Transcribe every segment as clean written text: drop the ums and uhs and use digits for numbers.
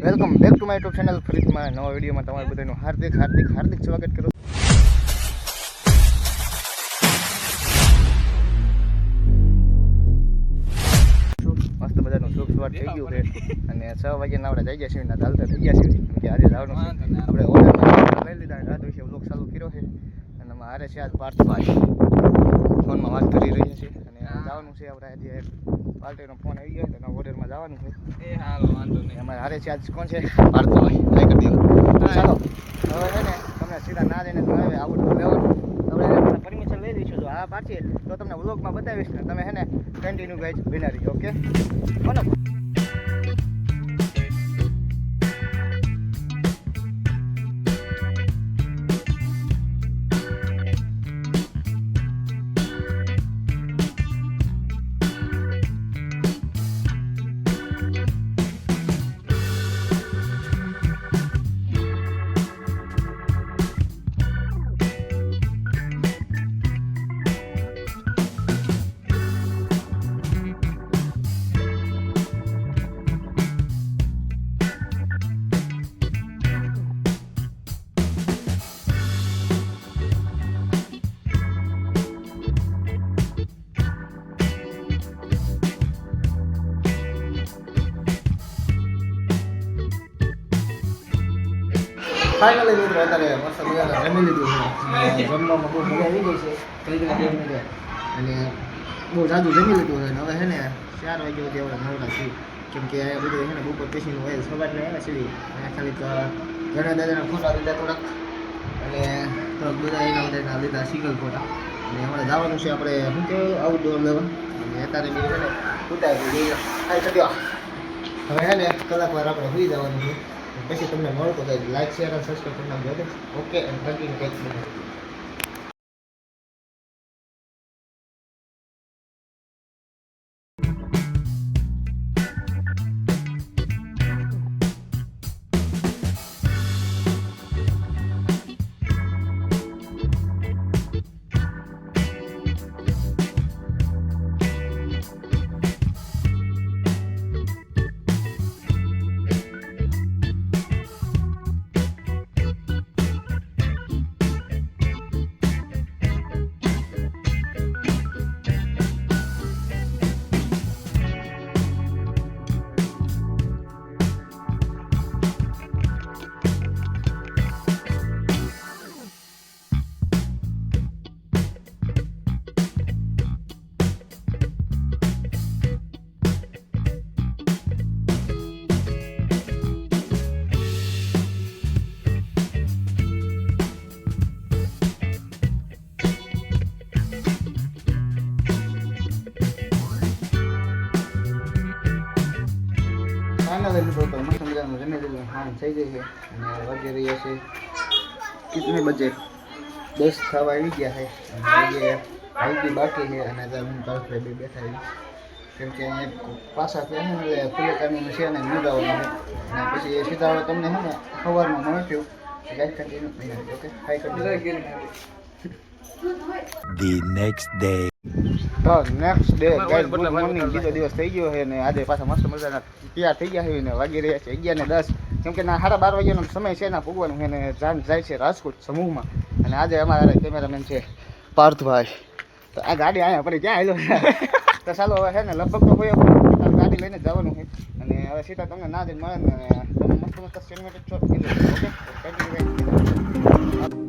Welcome back to my YouTube channel. ફરીથી મારા નવા વિડીયોમાં તમારું બધાનું હાર્દિક હાર્દિક હાર્દિક સ્વાગત કરું છું. મસ્ત મજાનું શુભ સવાર થઈ ગયું છે અને 6 વાગ્યાના આપણે જઈ ગયા છીએ ને ચાલતા થઈ ગયા છીએ કેમ કે આજે જવાનું છે. આપણે ઓર્ડર લઈ લીધા રાત વિશે વ્લોગ ચાલુ કર્યો છે અને અમે હારે છે આજ પાર્થભાઈ ફોનમાં વાત કરી રહ્યા છીએ અને જવાનું છે આપણે આજે પાર્ટીનો ફોન આવી ગયો એના ઓર્ડરમાં જવાનું છે. એ હાલો વાંધો નહીં. અમારે હારે છે આજ કોણ છે? પાર્થભાઈ. લાઈક કરી દો. ચાલો હવે છે ને તમને સીધા ના જઈને તો હવે આવું લેવાનું આપણે પરમિશન લઈ દઈશું. જો આ પાછી તો તમને વ્લોગમાં બતાવીશ ને તમે છે ને કન્ટિન્યુ ગાઈડ બિના રહીજો. ઓકે બોલો. ફાઇનલી મિત્રો અત્યારે મસ્ત મજાના જમી લીધું છે. જમવામાં બહુ મજા આવી ગઈ છે અને બહુ જાજુ જમી લીધું છે. હવે છે ને 4 વાગ્યા સુધી આપણે નવરા છીએ કેમ કે આ બધું છે ને બપોર પછીનું હોય સવારને આવ્યા છીએ ખાલી ઘણા દાદાના ફોટા લીધા થોડાક અને થોડાક બધા એના બધાના લીધા સિંગલ ફોટા અને અમારે જવાનું છે આપણે શું કહેવાય આઉટડોર લેવા અને અત્યારે બી છે ને ઉતારી જઈએ ખાઈ શક્યો. હવે છે ને કલાક વાર આપણે સુઈ જવાનું છે પછી તમને મળતો થાય. લાઈક શેર અને સબસ્ક્રાઈબ કરી નાખજો. ઓકે એન્ડ કન્ટિન્યુ ટેક્સ બનાવો. ફાઇનલી મિત્રો તો મસ્ત મજાનું જમી લીધું હા થઈ ગઈ છે અને વાગી રહ્યા છે કેટલી બજે 10 થવા આવી ગયા છે અને જે હાઈકી બાકી છે અને ત્યાં હું પાછળ બે બેઠા છે કેમ કે અહીંયા પાછા છે ને ખુલ્લે કામનું છે ને મુદાવાનું છે અને પછી સીધા હવે તમને છે ને સવારમાં મળ્યું ગાઈડ કન્ટિન્યુ નહીં. ઓકે હાઈ કરી The next day. તો next day guys good morning. બીજો દિવસ થઈ ગયો છે અને આજે પાછા મસ્ત મજાના તૈયાર થઈ ગયા છે ને વાગી રહ્યા છે 11:10 કેમ કે ના 12:30 વાગ્યાનો સમય છે ને પૂગવાનું છે ને જાન જાય છે રાજકોટ સમૂહમાં અને આજે અમારા કેમેરામેન છે પાર્થભાઈ. તો આ ગાડી અહીંયા પડી ક્યાં આવ્યો તો ચાલો હવે છે ને લગભગ તો હોય ગાડી લઈને જવાનું છે અને હવે સીધા તમને ના જઈને મળે ને તમે મસ્ત મસ્ત સિનેમેટિક શોટ કરી લો. ઓકે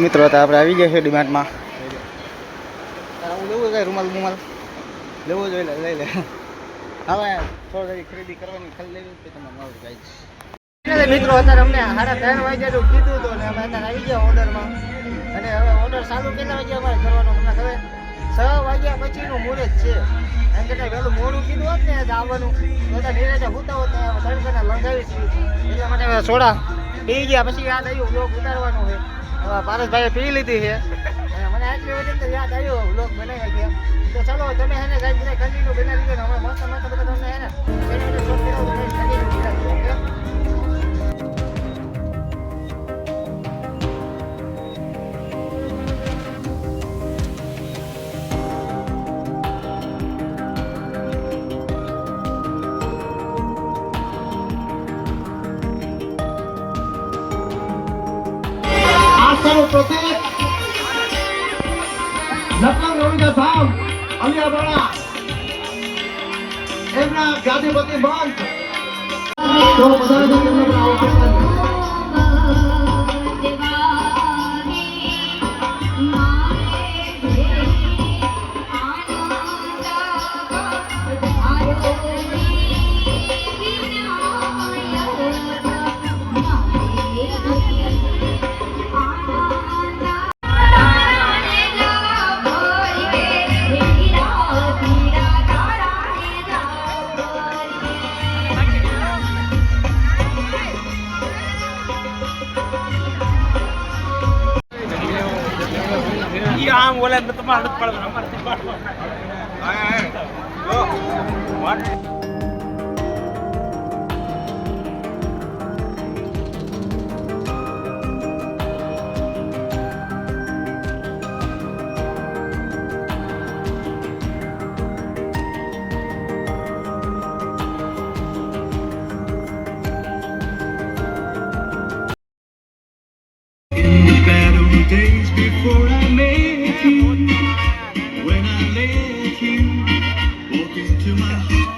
મિત્રો હતા આપણે આવી ગયા છે ડિમાન્ડમાં. હું લેવું કાંઈ રૂમાલ બુમાલ લેવો જોઈએ લઈ લે. હવે થોડી ખરીદી કરવાની ખાલી લેવી તો તમને મળે ગાઈસ. મિત્રો અત્યારે અમને 3:30 વાગ્યાનું કીધું હતું ને અમે અત્યારે આવી ગયા ઓર્ડરમાં. અને હવે ઓર્ડર ચાલુ કેટલા વાગ્યા અમારે કરવાનો તમને ખબર? 6 વાગ્યા પછીનું મુહૂર્ત છે. એમ કે વહેલું મોડું કીધું હોત ને આવવાનું તો બધા નિરાતે હોતા હોત ને તડકાને લંગાવી એટલા માટે હવે સોડા પી ગયા. પછી યાદ આવ્યું વ્લોગ ઉતારવાનું છે. પારસભાઈએ પી લીધી છે અને મને આટલી વખત તો યાદ આવ્યો વ્લોગ બનાવ્યા ગયા. તો ચાલો તમે હે ને ગાઈસ બધા કન્ટિન્યુ બનાવી દીધો ને હવે મસ્ત મસ્ત બધા તમને હે ને શોટ કરાવો તો કન્ટિન્યુ બનાવી ઓકે. આસ્થાનું પ્રતીક લખનઉ રવિદાસ ધામ અલિયાવાડા એમના ગાદીપતિ મંચ તો બધા તેમને પણ આવો આમ બોલે તમારે નથી પાડવાનું અમારે પાડવાનું. days before I met you, when I let you walk into my heart.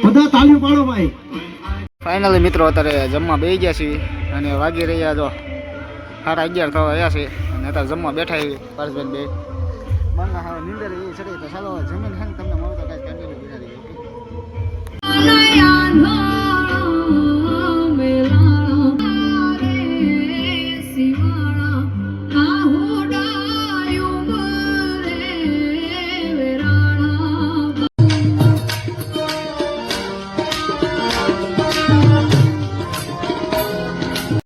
બધા તાળીઓ પાડો ભાઈ. ફાઇનલી મિત્રો અત્યારે જમવા બેસી ગયા છીએ અને વાગી રહ્યા જો 11:30 થવા આવ્યા છે અને અત્યારે જમવા બેઠા છીએ પારસભાઈ બે. મને હવે નીંદર એવી ચડી તો ચાલો જમીન છે ને તમને મળતો કાંઈ કન્ટિન્યુ બનાવી Nayana